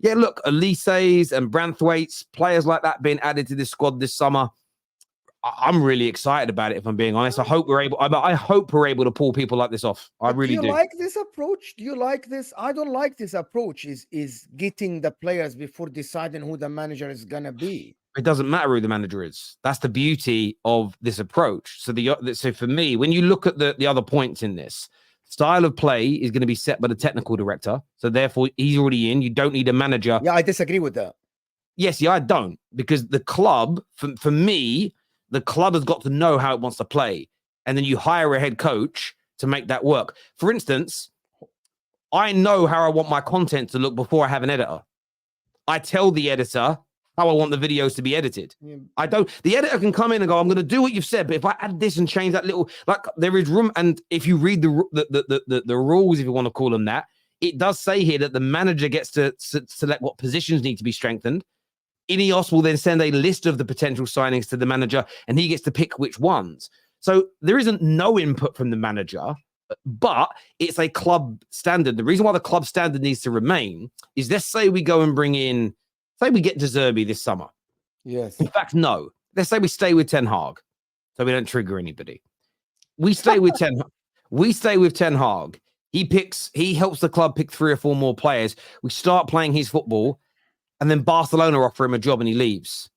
Yeah, look, Elise's and Branthwaite's, players like that being added to this squad this summer. I'm really excited about it, if I'm being honest. I hope we're able to pull people like this off. I really do. Do you like this approach? Do you like this? I don't like this approach. Is getting the players before deciding who the manager is gonna be. It doesn't matter who the manager is. That's the beauty of this approach. So for me, when you look at the other points in this, style of play is going to be set by the technical director. So therefore, he's already in. You don't need a manager. Yeah, I disagree with that. Yes, yeah, I don't. Because the club, for me, the club has got to know how it wants to play. And then you hire a head coach to make that work. For instance, I know how I want my content to look before I have an editor. I tell the editor how I want the videos to be edited. Yeah. I don't. The editor can come in and go, I'm going to do what you've said, but if I add this and change that little, like there is room. And if you read the rules, if you want to call them that, it does say here that the manager gets to select what positions need to be strengthened. Ineos will then send a list of the potential signings to the manager, and he gets to pick which ones. So there isn't no input from the manager, but it's a club standard. The reason why the club standard needs to remain is, let's say we go and bring in, say we get De Zerbi this summer. Yes. In fact, no. Let's say we stay with Ten Hag, so we don't trigger anybody. We stay with Ten Hag. He helps the club pick 3 or 4 more players. We start playing his football, and then Barcelona offer him a job and he leaves.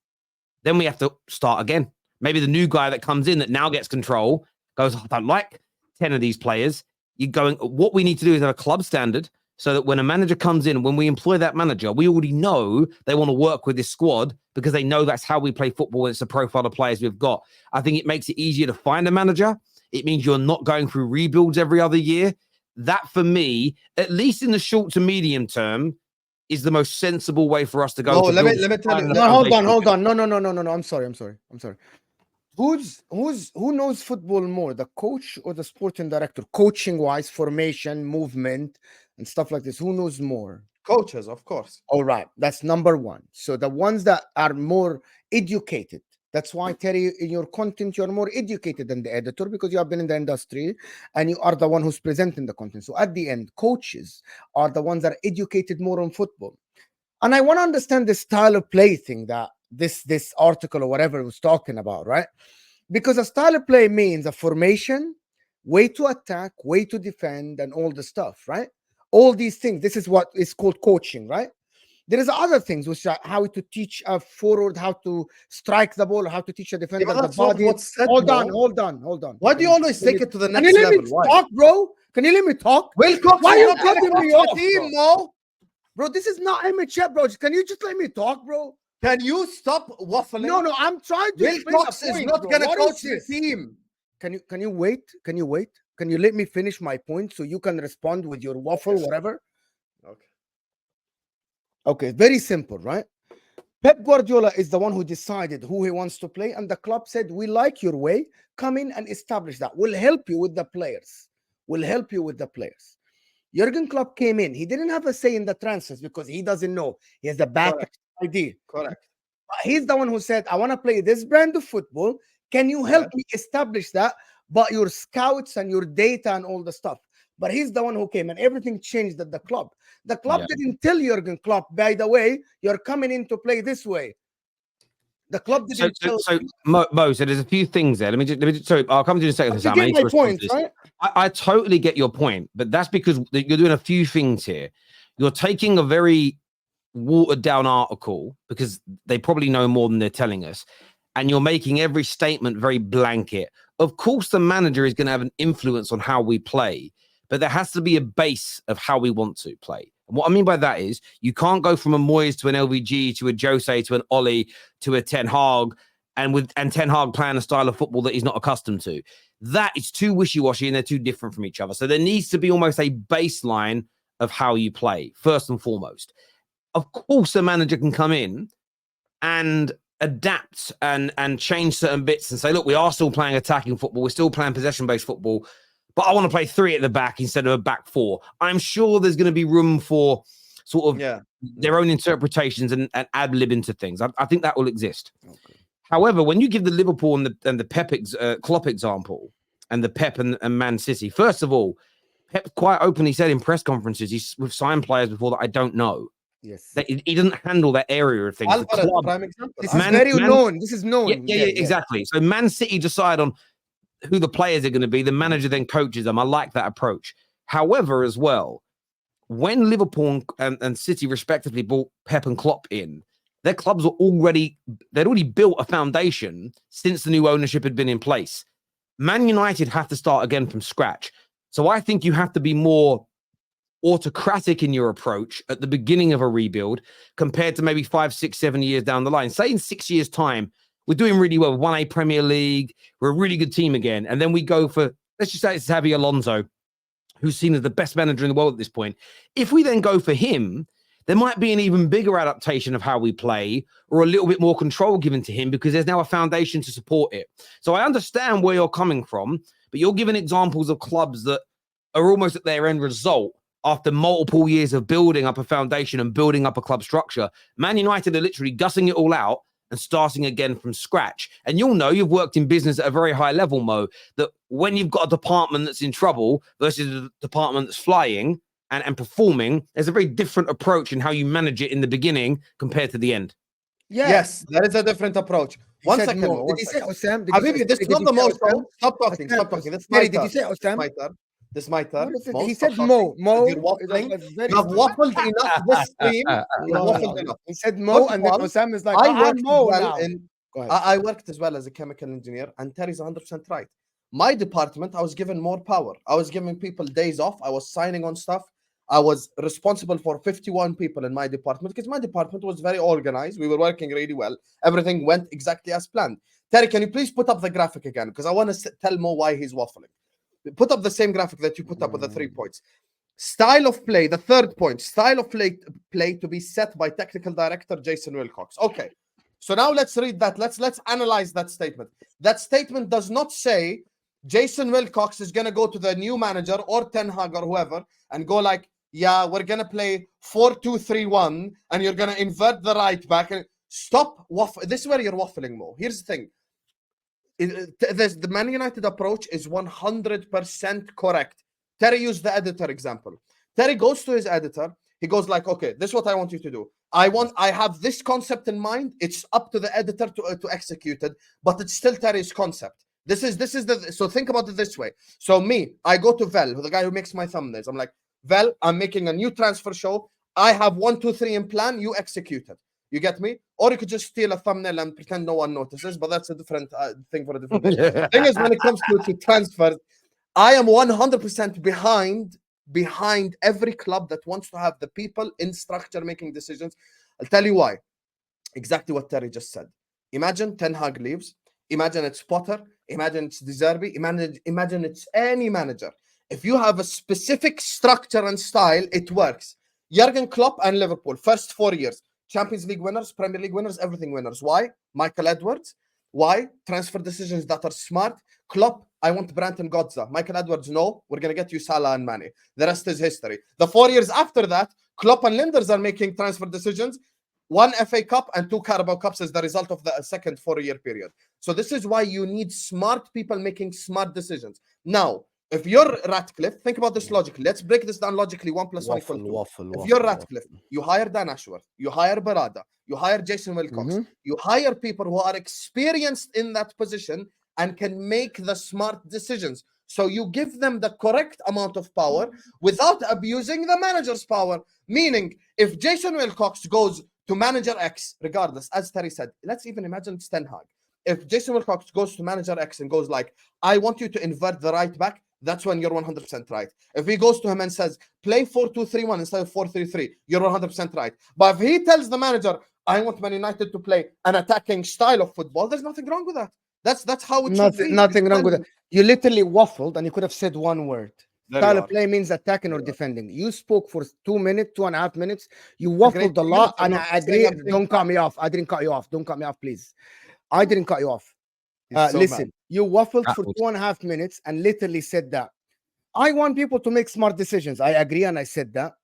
Then we have to start again. Maybe the new guy that comes in that now gets control goes, I don't like 10 of these players. You're going, what we need to do is have a club standard, so that when a manager comes in, when we employ that manager, we already know they want to work with this squad because they know that's how we play football. And it's the profile of players we've got. I think it makes it easier to find a manager. It means you're not going through rebuilds every other year. That, for me, at least in the short to medium term, is the most sensible way for us to go. No, let me tell you. No, hold on. No. I'm sorry. Who knows football more, the coach or the sporting director? Coaching wise, formation, movement, and stuff like this. Who knows more? Coaches, of course. All right, that's number one. So the ones that are more educated. That's why, Terry, in your content, you're more educated than the editor because you have been in the industry and you are the one who's presenting the content. So at the end, coaches are the ones that are educated more on football. And I want to understand the style of play thing that this article or whatever was talking about, right? Because a style of play means a formation, way to attack, way to defend, and all the stuff, right? All these things. This is what is called coaching, right? There is other things, which are how to teach a forward how to strike the ball, how to teach a defender the body. Hold on. Why do you always take it to the next level? Can you let me talk, bro? Can you let me talk? Why are you cutting me off, team, Mo? Bro, this is not amateur, bro. Can you just let me talk, bro? Can you stop waffling? No, I'm trying to. Wilcox is not gonna coach the team. Can you wait? Can you let me finish my point so you can respond with your waffle, whatever? Okay, very simple, right? Pep Guardiola is the one who decided who he wants to play, and the club said, we like your way. Come in and establish that. We'll help you with the players. Jurgen Klopp came in. He didn't have a say in the transfers because he doesn't know. He has a bad idea. Correct. But he's the one who said, I want to play this brand of football. Can you help me establish that? But your scouts and your data and all the stuff. But he's the one who came, and everything changed at the club. The club didn't tell Jurgen Klopp, by the way, you're coming in to play this way. The club didn't tell. So Mo, so there's a few things there. Let me just sorry, I'll come to you in a second. You get my point, right? I totally get your point, but that's because you're doing a few things here. You're taking a very watered down article because they probably know more than they're telling us, and you're making every statement very blanket. Of course, the manager is going to have an influence on how we play, but there has to be a base of how we want to play. And what I mean by that is you can't go from a Moyes to an LVG to a Jose to an Ollie to a Ten Hag and Ten Hag playing a style of football that he's not accustomed to. That is too wishy-washy and they're too different from each other. So there needs to be almost a baseline of how you play, first and foremost. Of course, a manager can come in and adapt and change certain bits and say, look, we are still playing attacking football. We're still playing possession-based football. But I want to play 3 at the back instead of a back 4. I'm sure there's going to be room for sort of their own interpretations and ad-lib into things. I think that will exist. Okay. However, when you give the Liverpool and the Pep Klopp example and the Pep and Man City, first of all, Pep quite openly said in press conferences we've signed players before that I don't know. Yes. That he doesn't handle that area of things. The Alvarez, club, prime example. This Man- is very Man- known. This is known. yeah, exactly. So Man City decide on who the players are going to be. The manager then coaches them. I like that approach. However, as well, when Liverpool and City respectively brought Pep and Klopp in, their clubs were they'd already built a foundation since the new ownership had been in place. Man United have to start again from scratch. So I think you have to be more autocratic in your approach at the beginning of a rebuild compared to maybe 5, 6, 7 years down the line. Say in 6 years' time, we're doing really well. We won a Premier League. We're a really good team again. And then we go for, let's just say it's Xabi Alonso, who's seen as the best manager in the world at this point. If we then go for him, there might be an even bigger adaptation of how we play or a little bit more control given to him because there's now a foundation to support it. So I understand where you're coming from, but you're giving examples of clubs that are almost at their end result after multiple years of building up a foundation and building up a club structure. Man United are literally gussing it all out and starting again from scratch. And you'll know, you've worked in business at a very high level, Mo, that when you've got a department that's in trouble versus a department that's flying and performing, there's a very different approach in how you manage it in the beginning compared to the end. Yeah. Yes, there is a different approach. One second. Mo. One Did you say second. Osam? Habibi, this is not the most. Stop talking. Osam, Stop talking. This is Terry, my did you turn. say Osam? This is my turn. What is it? He Stop said talking. Mo. Mo. You're waffling. That's very You have strange. waffled enough this stream. You have waffled enough. He said Mo, First and of then all, Osam is like, I I'm worked Mo as now. well in. Go ahead. I worked as well as a chemical engineer, and Terry's 100% right. My department, I was given more power. I was giving people days off. I was signing on stuff. I was responsible for 51 people in my department because my department was very organized. We were working really well. Everything went exactly as planned. Terry, can you please put up the graphic again? Because I want to tell Mo why he's waffling. Put up the same graphic that you put up with the 3 points. Style of play, the third point, style of play to be set by technical director Jason Wilcox. Okay. So now let's read that. Let's analyze that statement. That statement does not say Jason Wilcox is going to go to the new manager or Ten Hag or whoever and go like, yeah, we're going to play 4-2-3-1 and you're going to invert the right back. And stop waffling. This is where you're waffling, Mo. Here's the thing. The Man United approach is 100% correct. Terry used the editor example. Terry goes to his editor. He goes like, okay, this is what I want you to do. I have this concept in mind. It's up to the editor to execute it, but it's still Terry's concept. So think about it this way. So I go to Vel, the guy who makes my thumbnails. I'm like, Vel, I'm making a new transfer show. I have 1, 2, 3 in plan. You execute it. You get me? Or you could just steal a thumbnail and pretend no one notices, but that's a different thing for a different day. The thing is, when it comes to transfers, I am 100% behind every club that wants to have the people in structure making decisions. I'll tell you why. Exactly what Terry just said. Imagine Ten Hag leaves. Imagine it's Potter. Imagine it's De Zerbi. Imagine it's any manager. If you have a specific structure and style, it works. Jurgen Klopp and Liverpool, first 4 years. Champions League winners, Premier League winners, everything winners. Why? Michael Edwards. Why? Transfer decisions that are smart. Klopp, I want Branton Godza. Michael Edwards, no. We're going to get you Salah and Mane. The rest is history. The 4 years after that, Klopp and Linders are making transfer decisions. 1 FA Cup and 2 Carabao Cups as the result of the second 4-year period. So this is why you need smart people making smart decisions. Now, if you're Ratcliffe, think about this logically. Let's break this down logically. 1 + 1 = 2. If you're Ratcliffe, you hire Dan Ashworth, you hire Barada, you hire Jason Wilcox, you hire people who are experienced in that position and can make the smart decisions. So you give them the correct amount of power without abusing the manager's power. Meaning, if Jason Wilcox goes to manager X, regardless, as Terry said, let's even imagine it's Ten Hag. If Jason Wilcox goes to manager X and goes like, I want you to invert the right back, that's when you're 100% right. If he goes to him and says, play 4-2-3-1 instead of 4-3-3, you're 100% right. But if he tells the manager, I want Man United to play an attacking style of football, there's nothing wrong with that. That's how it should be. Nothing wrong with it. You literally waffled and you could have said one word. Style of play means attacking or defending. You spoke for 2 minutes, 2.5 minutes. You waffled a lot, and I agree. Don't cut me off. I didn't cut you off. Don't cut me off, please. I didn't cut you off. Listen, you waffled for 2.5 minutes and literally said that I want people to make smart decisions. I agree, and I said that.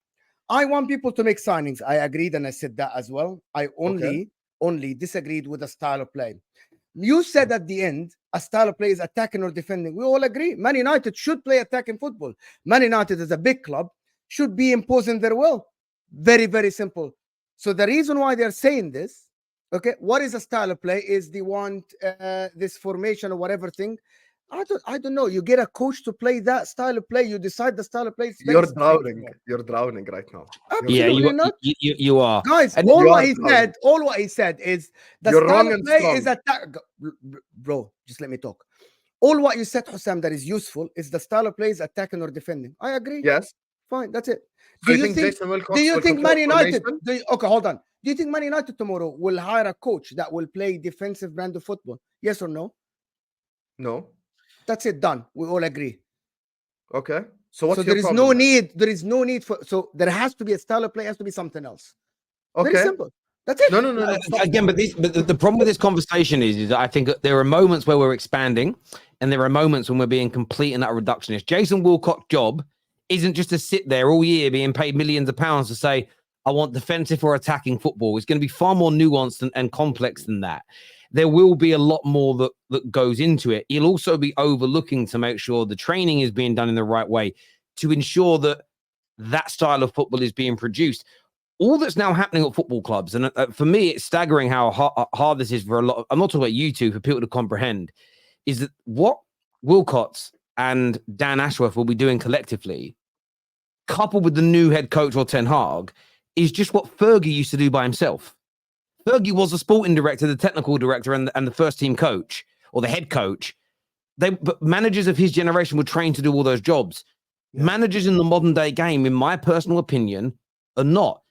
I want people to make signings. I agreed, and I said that as well. I only disagreed with the style of play. You said at the end, a style of play is attacking or defending. We all agree. Man United should play attacking football. Man United is a big club, should be imposing their will. Very, very simple. So the reason why they're saying this, okay, what is a style of play? Is they want this formation or whatever thing. I don't know. You get a coach to play that style of play. You decide the style of play. It's very You're simple. drowning. You're drowning right now. Yeah, Absolutely not. you are. Guys, And all you what are he drowning. said, all what he said is the You're style wrong of and play strong. is attack. Bro, just let me talk. All what you said, Hussam, that is useful is the style of play is attacking or defending. I agree. Yes. Fine, that's it. Do you think Jason Wilcox Do you will think control Man United? formation? Okay, hold on. Do you think Man United tomorrow will hire a coach that will play defensive brand of football? Yes or no? No. That's it. Done. We all agree. Okay. So what's So your there is problem? no need. There is no need for. So there has to be a style of play. Has to be something else. Okay. Very simple. That's it. No. Stop. Again, but the problem with this conversation is that I think that there are moments where we're expanding, and there are moments when we're being complete and utter reductionist. Jason Wilcox's job isn't just to sit there all year being paid millions of pounds to say, I want defensive or attacking football. It's going to be far more nuanced and complex than that. There will be a lot more that goes into it. He'll also be overlooking to make sure the training is being done in the right way to ensure that that style of football is being produced. All that's now happening at football clubs, and for me, it's staggering how hard this is for a lot of, I'm not talking about you two, for people to comprehend, is that what Wilcox and Dan Ashworth will be doing collectively, coupled with the new head coach or Ten Hag, is just what Fergie used to do by himself. Fergie was the sporting director, the technical director, and the first team coach or the head coach. But managers of his generation were trained to do all those jobs. Yeah. Managers in the modern day game, in my personal opinion, are not.